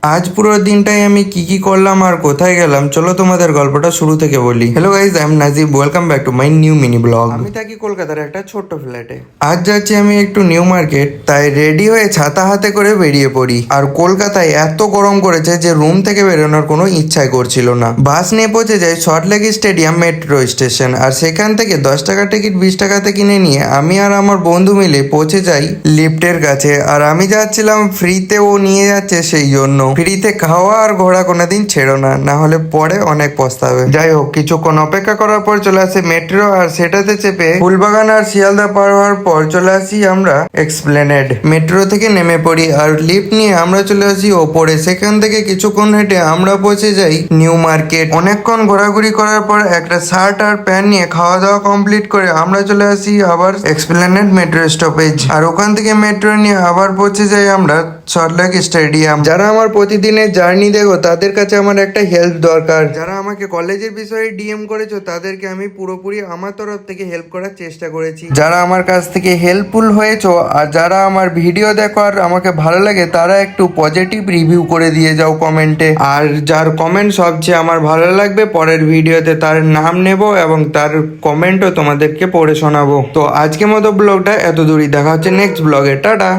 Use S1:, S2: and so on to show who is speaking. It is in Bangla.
S1: আজ পুরো দিনটাই আমি কি কি করলাম আর কোথায় গেলাম, চলো তোমাদের গল্পটা শুরু থেকে বলি। Hello guys, I am Najib, welcome back to my new mini blog. আমি থাকি কলকাতার একটা ছোট্ট ফ্ল্যাটে। আজ যাচ্ছি আমি একটু নিউ মার্কেট, তাই রেডি হয়ে ছাতা হাতে করে বেরিয়ে পড়ি। আর কলকাতায় এত গরম করেছে যে রুম থেকে বেরোনোর কোনো ইচ্ছাই করছিল না। বাস নিয়ে পৌঁছে যাই সল্টলেক স্টেডিয়াম মেট্রো স্টেশন, আর সেখান থেকে 10 টাকা টিকিট 20 টাকাতে কিনে নিয়ে আমি আর আমার বন্ধু মিলে পৌঁছে যাই লিফটের কাছে। আর আমি যাচ্ছিলাম ফ্রিতে, ও নিয়ে যাচ্ছে সেই জন্য। ফ্রিতে খাওয়া আর ঘোরা কোনোদিন ছেড়ো না, না হলে পরে অনেক পস্তাবে। যাই হোক, কিছুক্ষণ অপেক্ষা করার পর চলে আসে মেট্রো, আর সেটাতে চেপে ফুলবাগান আর শিয়ালদা পার হওয়ার পর চলে আসি আমরা এক্সপ্লেনেড। মেট্রো থেকে নেমে পড়ি আর লিফট নিয়ে আমরা চলে আসি ওপরে। সেখান থেকে কিছুক্ষণ হেঁটে আমরা পৌঁছে যাই নিউ মার্কেট। অনেকক্ষণ ঘোরাঘুরি করার পর একটা শার্ট আর প্যান্ট নিয়ে খাওয়া দাওয়া কমপ্লিট করে আমরা চলে আসি আবার এক্সপ্লেনেড মেট্রো স্টপেজ। আর ওখান থেকে মেট্রো নিয়ে আবার পৌঁছে যাই আমরা সল্টলেক স্টেডিয়াম। যারা আমার প্রতিদিনের জার্নি দেখো তাদের কাছে আমার একটা হেল্প দরকার। যারা আমাকে কলেজের বিষয়ে ডিএম করেছো তাদেরকে আমি পুরোপুরি আমার তরফ থেকে হেল্প করার চেষ্টা করেছি। যারা আমার কাছ থেকে হেল্পফুল হয়েছো আর যারা আমার ভিডিও দেখো আর আমাকে ভালো লাগে, তারা একটু পজিটিভ রিভিউ করে দিয়ে যাও কমেন্টে। আর যার কমেন্ট সবচেয়ে আমার ভালো লাগবে, পরের ভিডিওতে তার নাম নেব এবং তার কমেন্টও তোমাদেরকে পড়ে শোনাবো। তো আজকের মতো ব্লগটা এত দূরই, দেখা হচ্ছে নেক্সট ব্লগে। টাটা।